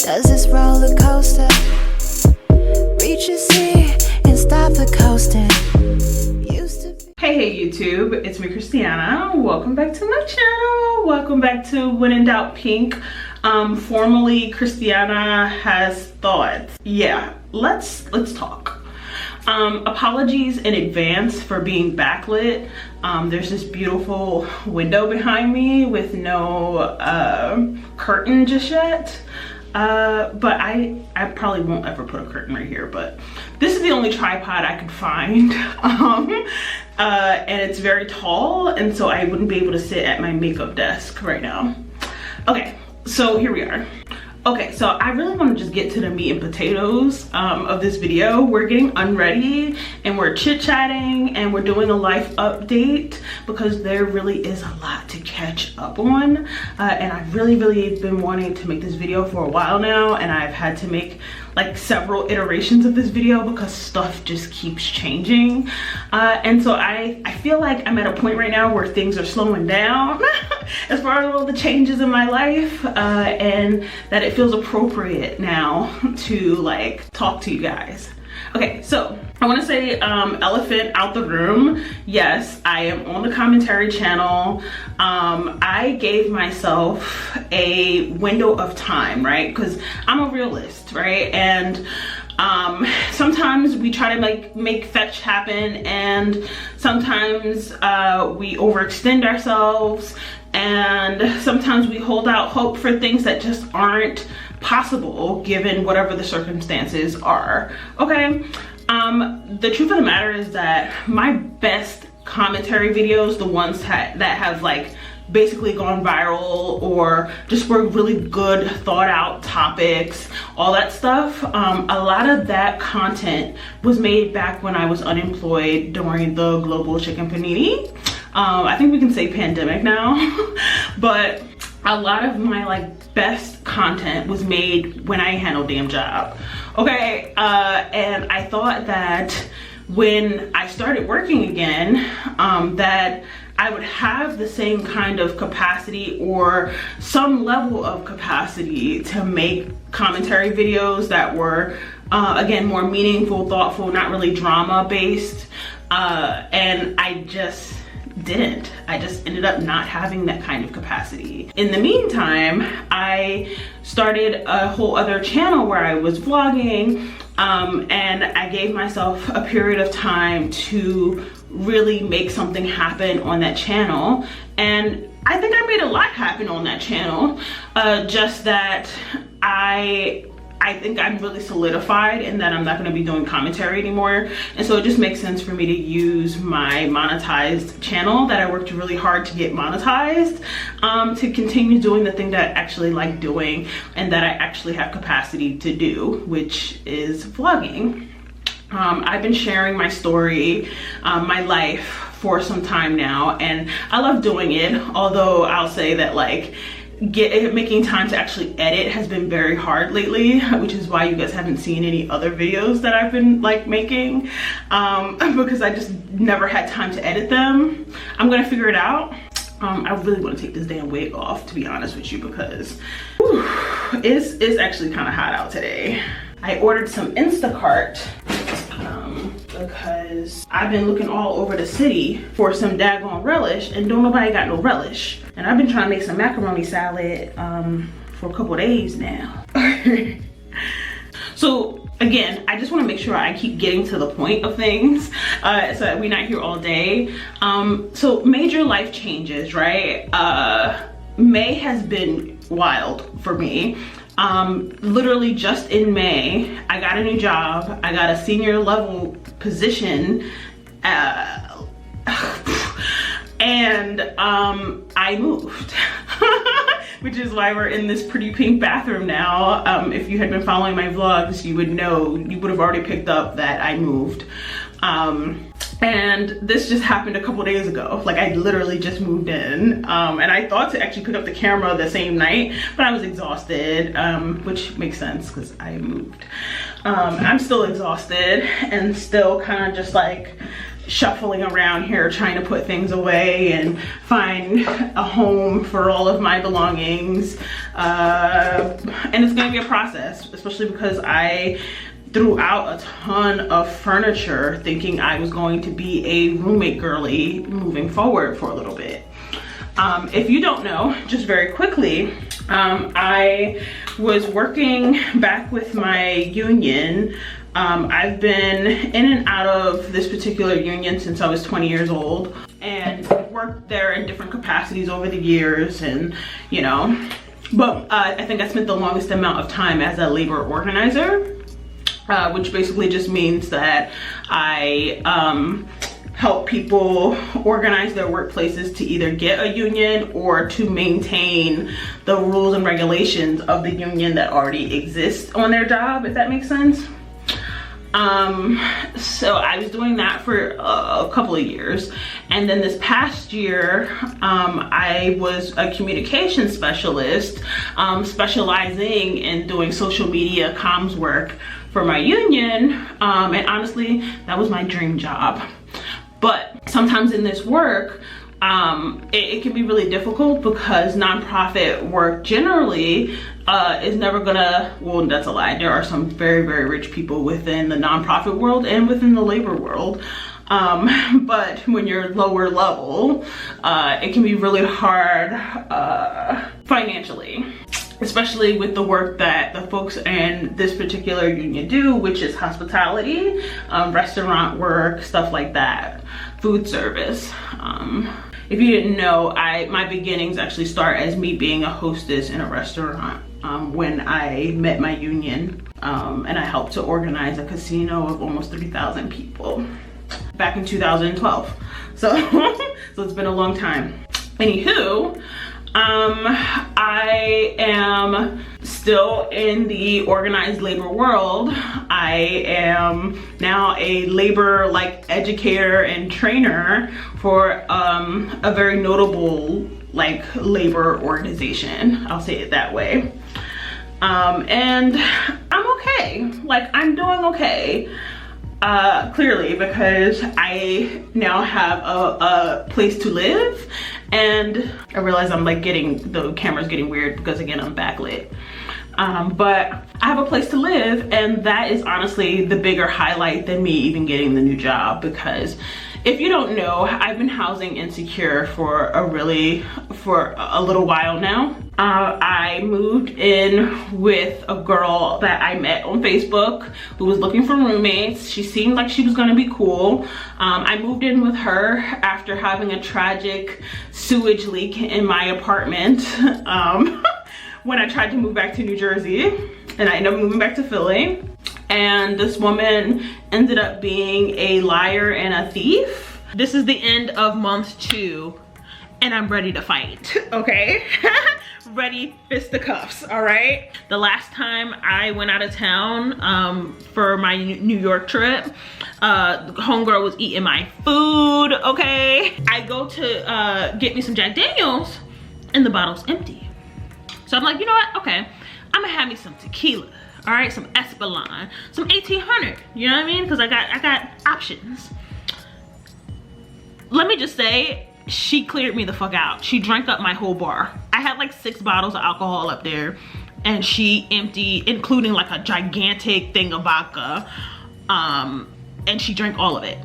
Does this roller coaster reach a sea and stop the coasting? Hey YouTube, it's me Christiana. Welcome back to my channel. Welcome back to When in Doubt Pink. Formerly Christiana Has Thoughts. Yeah, let's talk. Apologies in advance for being backlit. There's this beautiful window behind me with no curtain just yet. But I probably won't ever put a curtain right here, but this is the only tripod I could find. And it's very tall, and so I wouldn't be able to sit at my makeup desk right now. Okay, so here we are. Okay, so I really want to just get to the meat and potatoes of this video. We're getting unready and we're chit-chatting and we're doing a life update because there really is a lot to catch up on. And I've really been wanting to make this video for a while now, and I've had to make like several iterations of this video because stuff just keeps changing. And so I feel like I'm at a point right now where things are slowing down as far as all the changes in my life, and that it feels appropriate now to like talk to you guys. Okay, so I want to say elephant out the room. Yes, I am on the commentary channel. I gave myself a window of time, right? Because I'm a realist, right? And sometimes we try to make fetch happen, and sometimes we overextend ourselves, and sometimes we hold out hope for things that just aren't possible given whatever the circumstances are. Okay, the truth of the matter is that my best commentary videos, the ones that have like basically gone viral or just were really good thought out topics, all that stuff, a lot of that content was made back when I was unemployed during the global chicken panini. I think we can say pandemic now. But a lot of my like best content was made when I had no damn job. Okay, and I thought that when I started working again, that I would have the same kind of capacity or some level of capacity to make commentary videos that were, again, more meaningful, thoughtful, not really drama based. And I just didn't. I just ended up not having that kind of capacity. In the meantime, I started a whole other channel where I was vlogging, and I gave myself a period of time to really make something happen on that channel, and I think I made a lot happen on that channel. Just that I think I'm really solidified in that I'm not going to be doing commentary anymore, and so it just makes sense for me to use my monetized channel that I worked really hard to get monetized, to continue doing the thing that I actually like doing and that I actually have capacity to do, which is vlogging. I've been sharing my story, my life for some time now, and I love doing it, although I'll say that like making time to actually edit has been very hard lately, which is why you guys haven't seen any other videos that I've been like making, because I just never had time to edit them. I'm gonna figure it out. I really want to take this damn wig off, to be honest with you, because it's actually kind of hot out today. I ordered some Instacart because I've been looking all over the city for some daggone relish, and don't nobody got no relish. And I've been trying to make some macaroni salad for a couple days now. So again, I just want to make sure I keep getting to the point of things, so that we're not here all day. So major life changes, right? May has been wild for me. Literally just in May, I got a new job. I got a senior level position, and I moved. Which is why we're in this pretty pink bathroom now. If you had been following my vlogs, you would know, you would have already picked up that I moved. And this just happened a couple days ago. Like, I literally just moved in, and I thought to actually pick up the camera the same night, but I was exhausted, which makes sense because I moved. I'm still exhausted and still kind of just like shuffling around here trying to put things away and find a home for all of my belongings. And it's gonna be a process, especially because I threw out a ton of furniture thinking I was going to be a roommate girly moving forward for a little bit. If you don't know, just very quickly, I was working back with my union. I've been in and out of this particular union since I was 20 years old, and worked there in different capacities over the years, and you know, but I think I spent the longest amount of time as a labor organizer, which basically just means that I help people organize their workplaces to either get a union or to maintain the rules and regulations of the union that already exists on their job, if that makes sense. So I was doing that for a couple of years, and then this past year I was a communication specialist, specializing in doing social media comms work for my union, and honestly that was my dream job. But sometimes in this work, it can be really difficult because nonprofit work generally is never gonna, well, that's a lie. There are some very, very rich people within the nonprofit world and within the labor world. But when you're lower level, it can be really hard financially, especially with the work that the folks in this particular union do, which is hospitality, restaurant work, stuff like that, food service. If you didn't know, my beginnings actually start as me being a hostess in a restaurant when I met my union, and I helped to organize a casino of almost 3,000 people back in 2012. So, so it's been a long time. Anywho, I am still in the organized labor world. I am now a labor educator and trainer for a very notable labor organization. I'll say it that way. And I'm okay. I'm doing okay. Clearly, because I now have a place to live, and I realize I'm the camera's getting weird because again I'm backlit. But I have a place to live, and that is honestly the bigger highlight than me even getting the new job, because if you don't know, I've been housing insecure for a little while now. I moved in with a girl that I met on Facebook who was looking for roommates. She seemed like she was gonna be cool. I moved in with her after having a tragic sewage leak in my apartment when I tried to move back to New Jersey, and I ended up moving back to Philly. And this woman ended up being a liar and a thief. This is the end of month 2, and I'm ready to fight, okay? Ready, fisticuffs, all right? The last time I went out of town for my New York trip, the homegirl was eating my food, okay? I go to get me some Jack Daniels, and the bottle's empty. So I'm like, you know what? Okay, I'm gonna have me some tequila. All right, some Espolon, some 1800, you know what I mean? Because I got options. Let me just say, she cleared me the fuck out. She drank up my whole bar. I had 6 bottles of alcohol up there, and she emptied, including a gigantic thing of vodka, and she drank all of it.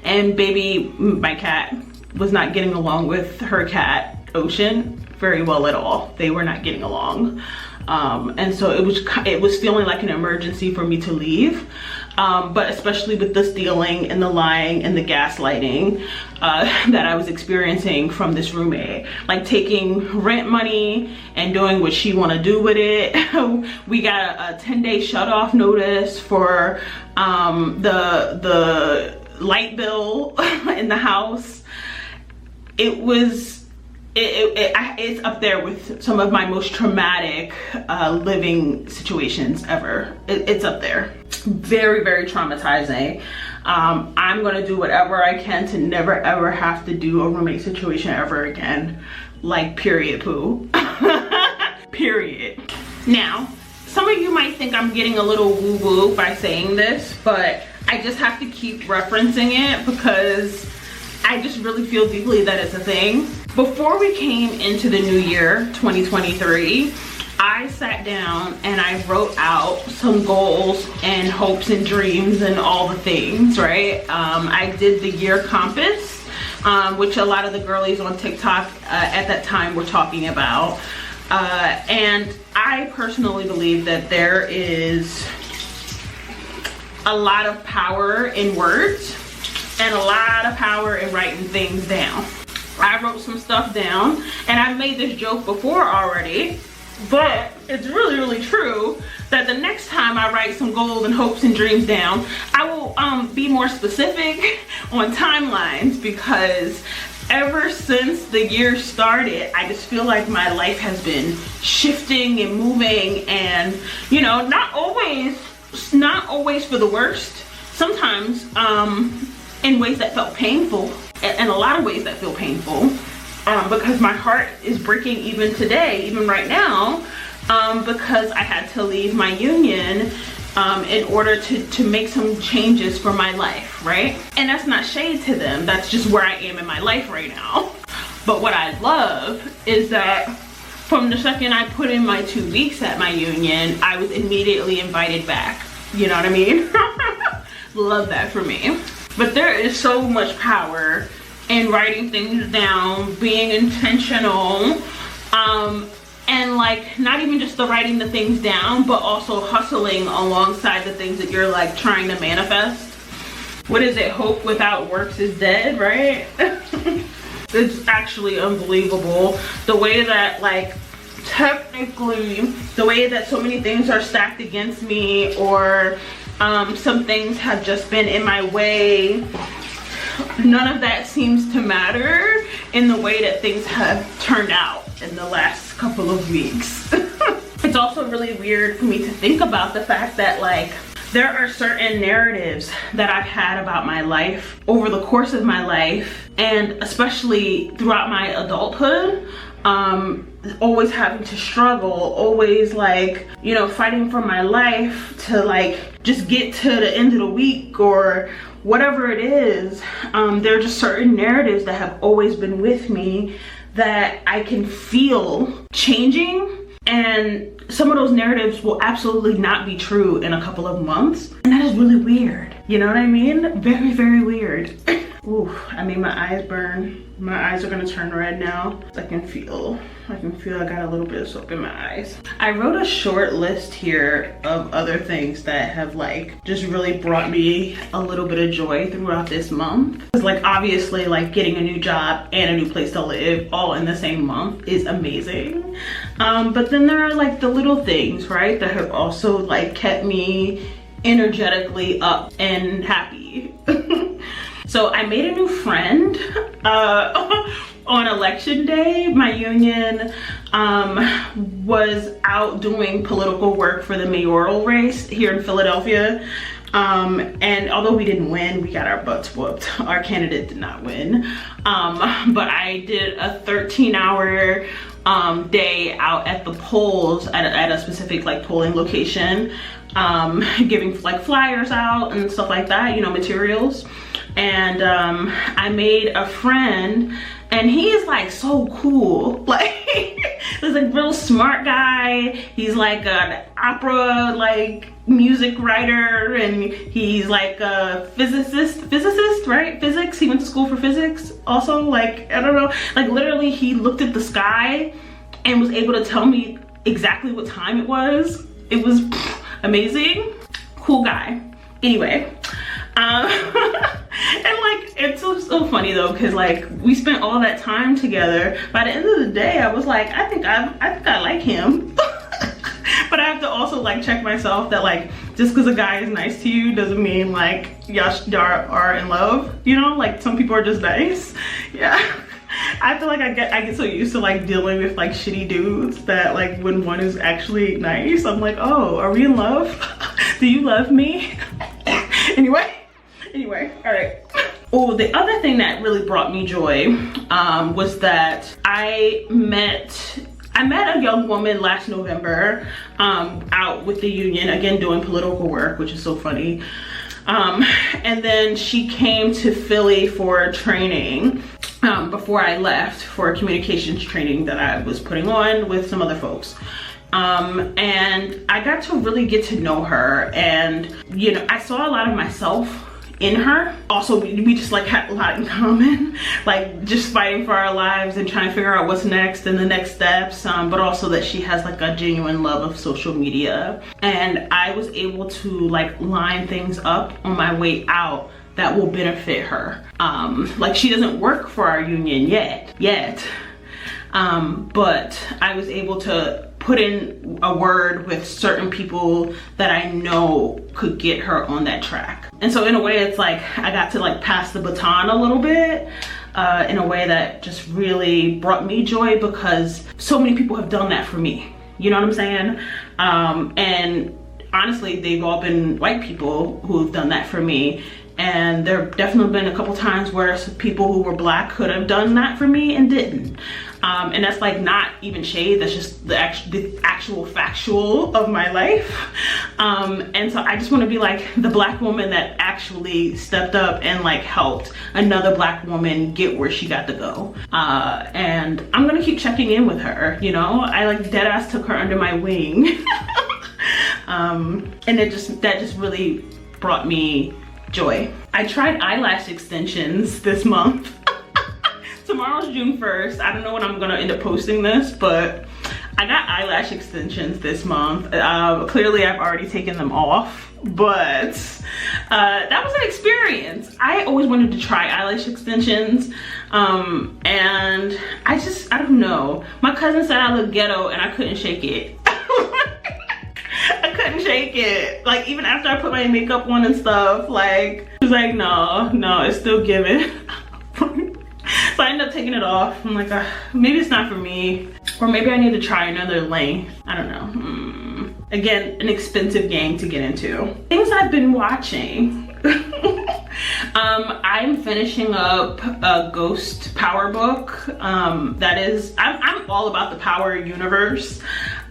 And baby, my cat was not getting along with her cat, Ocean, very well at all. They were not getting along. And so it was feeling like an emergency for me to leave, but especially with the stealing and the lying and the gaslighting that I was experiencing from this roommate, taking rent money and doing what she want to do with it. We got a 10-day shut-off notice for the light bill in the house. It's up there with some of my most traumatic living situations ever. It's up there. Very, very traumatizing. I'm gonna do whatever I can to never ever have to do a roommate situation ever again. Period, poo. Period. Now, some of you might think I'm getting a little woo-woo by saying this, but I just have to keep referencing it because I just really feel deeply that it's a thing. Before we came into the new year, 2023, I sat down and I wrote out some goals and hopes and dreams and all the things, right? I did the year compass, which a lot of the girlies on TikTok at that time were talking about. And I personally believe that there is a lot of power in words and a lot of power in writing things down. I wrote some stuff down, and I've made this joke before already, but it's really, really true that the next time I write some goals and hopes and dreams down, I will be more specific on timelines, because ever since the year started, I just feel like my life has been shifting and moving, and you know, not always for the worst. Sometimes in ways that felt painful, and a lot of ways that feel painful, because my heart is breaking even today, even right now, because I had to leave my union in order to make some changes for my life, right? And that's not shade to them, that's just where I am in my life right now. But what I love is that from the second I put in my 2 weeks at my union, I was immediately invited back. You know what I mean? Love that for me. But there is so much power in writing things down, being intentional, and like not even just the writing the things down, but also hustling alongside the things that you're like trying to manifest. What is it? Hope without works is dead, right? It's actually unbelievable the way that, like, technically the way that so many things are stacked against me, or some things have just been in my way. None of that seems to matter in the way that things have turned out in the last couple of weeks. It's also really weird for me to think about the fact that, like, there are certain narratives that I've had about my life over the course of my life, and especially throughout my adulthood, always having to struggle, always, like, you know, fighting for my life to, like, just get to the end of the week or whatever it is. There are just certain narratives that have always been with me that I can feel changing, and some of those narratives will absolutely not be true in a couple of months, and that is really weird. You know what I mean? Very, very weird. Ooh, I made my eyes burn. My eyes are gonna turn red now. I can feel I got a little bit of soap in my eyes. I wrote a short list here of other things that have, like, just really brought me a little bit of joy throughout this month. It's like, obviously, like, getting a new job and a new place to live all in the same month is amazing. But then there are, like, the little things, right, that have also, like, kept me energetically up and happy. So I made a new friend on election day. My union was out doing political work for the mayoral race here in Philadelphia. And although we didn't win, we got our butts whooped. Our candidate did not win. But I did a 13-hour day out at the polls at a specific, like, polling location, giving, like, flyers out and stuff like that, you know, materials. And I made a friend, and he is, like, so cool. Like, he's a real smart guy. He's like an opera, like, music writer, and he's like a physicist, right? Physics. He went to school for physics also. Like, I don't know, like, literally he looked at the sky and was able to tell me exactly what time it was. It was amazing. Cool guy. Anyway, and, like, it's so funny though, because, like, we spent all that time together. By the end of the day, I was like, I think I like him. But I have to also, like, check myself that, like, just because a guy is nice to you doesn't mean, like, y'all are in love, you know? Like, some people are just nice. Yeah. I feel like I get so used to, like, dealing with, like, shitty dudes that, like, when one is actually nice, I'm like, oh, are we in love? Do you love me? Anyway, all right. Oh, the other thing that really brought me joy was that I met a young woman last November out with the union, again, doing political work, which is so funny. And then she came to Philly for training before I left, for a communications training that I was putting on with some other folks. And I got to really get to know her, and you know, I saw a lot of myself in her. Also, we just like had a lot in common, like just fighting for our lives and trying to figure out what's next and the next steps, but also that she has like a genuine love of social media, and I was able to like line things up on my way out that will benefit her. Like, she doesn't work for our union yet, but I was able to put in a word with certain people that I know could get her on that track. And so in a way, it's like I got to like pass the baton a little bit in a way that just really brought me joy, because so many people have done that for me. You know what I'm saying? And honestly, they've all been white people who've done that for me. And there have definitely been a couple times where people who were Black could have done that for me and didn't. And that's like not even shade, that's just the actual factual of my life. And so I just want to be like the Black woman that actually stepped up and like helped another Black woman get where she got to go. And I'm gonna keep checking in with her, you know? I like deadass took her under my wing. And that just really brought me joy. I tried eyelash extensions this month. Tomorrow's June 1st. I don't know when I'm gonna end up posting this, but I got eyelash extensions this month. Clearly I've already taken them off, but that was an experience. I always wanted to try eyelash extensions, and I don't know. My cousin said I look ghetto and I couldn't shake it. I couldn't shake it. Like, even after I put my makeup on and stuff, like, she was like, no, it's still giving. So I ended up taking it off. I'm like, maybe it's not for me, or maybe I need to try another length. I don't know. Again, an expensive game to get into. Things I've been watching. I'm finishing up a Ghost Power book. That is, I'm all about the Power universe.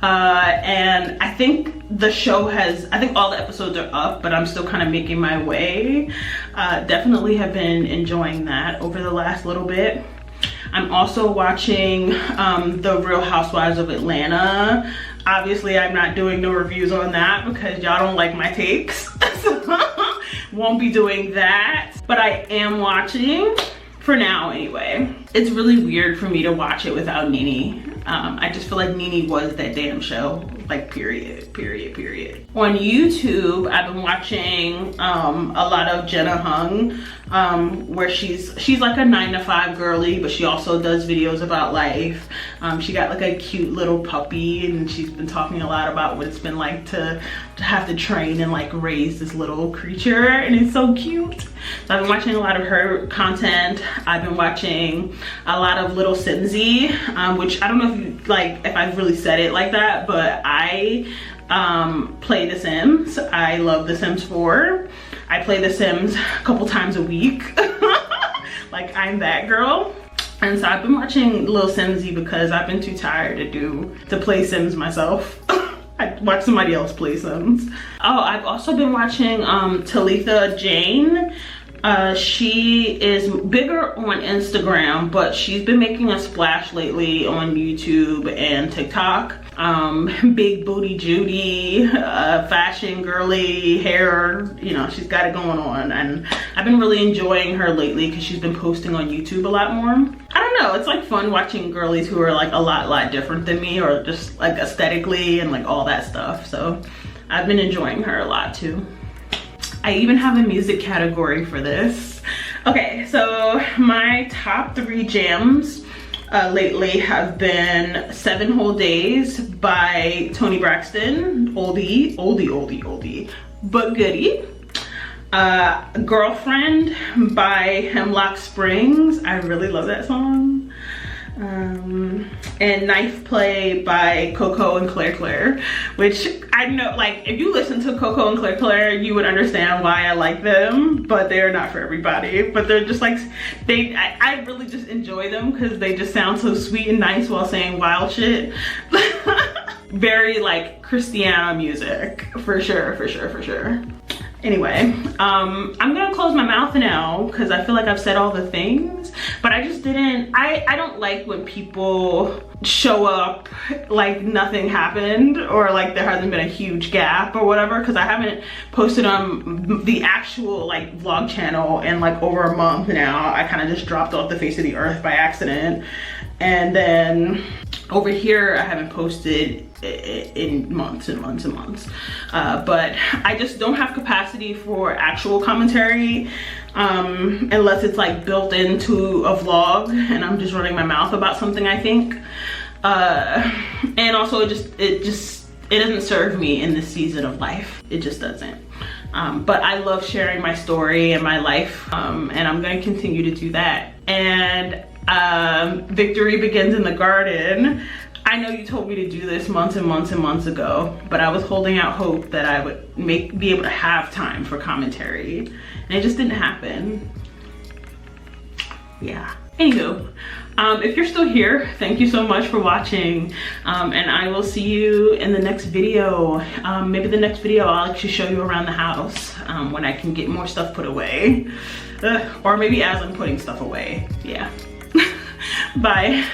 And I think the show I think all the episodes are up, but I'm still kind of making my way. Definitely have been enjoying that over the last little bit. I'm also watching The Real Housewives of Atlanta. Obviously, I'm not doing no reviews on that because y'all don't like my takes. So won't be doing that. But I am watching, for now anyway. It's really weird for me to watch it without Nene. I just feel like Nene was that damn show, like period. On YouTube, I've been watching a lot of Jenna Hung, where she's like a 9-to-5 girly, but she also does videos about life. She got like a cute little puppy, and she's been talking a lot about what it's been like to have to train and like raise this little creature, and it's so cute. So I've been watching a lot of her content. I've been watching a lot of Little Simsy, which I don't know if I've really said it like that, but I play The Sims. I love The Sims 4. I play The Sims a couple times a week. Like, I'm that girl. And so I've been watching Little Simsy because I've been too tired to play Sims myself. I watch somebody else play Sims. Oh, I've also been watching Talitha Jane. She is bigger on Instagram, but she's been making a splash lately on YouTube and TikTok. Big booty Judy, fashion girly hair, you know, she's got it going on, and I've been really enjoying her lately because she's been posting on YouTube a lot more. I don't know, it's like fun watching girlies who are like a lot different than me, or just like aesthetically and like all that stuff. So I've been enjoying her a lot too. I even have a music category for this. Okay, so my top 3 jams lately have been 7 Whole Days by Toni Braxton, oldie, but goodie. Girlfriend by Hemlock Springs, I really love that song. And Knife Play by Coco and Claire, which I know, like, if you listen to Coco and Claire, you would understand why I like them, but they're not for everybody. But they're just like, I really just enjoy them because they just sound so sweet and nice while saying wild shit. Very like Christiana music, for sure. Anyway, I'm gonna close my mouth now because I feel like I've said all the things, but I just didn't, I don't like when people show up like nothing happened, or like there hasn't been a huge gap or whatever, because I haven't posted on the actual like vlog channel in like over a month now. I kind of just dropped off the face of the earth by accident. And then over here, I haven't posted in months and months and months. But I just don't have capacity for actual commentary unless it's like built into a vlog and I'm just running my mouth about something, I think. And also it doesn't serve me in this season of life. It just doesn't. But I love sharing my story and my life, and I'm gonna continue to do that. And victory begins in the garden. I know you told me to do this months and months and months ago, but I was holding out hope that I would be able to have time for commentary, and it just didn't happen. Yeah. Anywho, if you're still here, thank you so much for watching, and I will see you in the next video. Maybe the next video I'll actually show you around the house when I can get more stuff put away, or maybe as I'm putting stuff away. Yeah. Bye.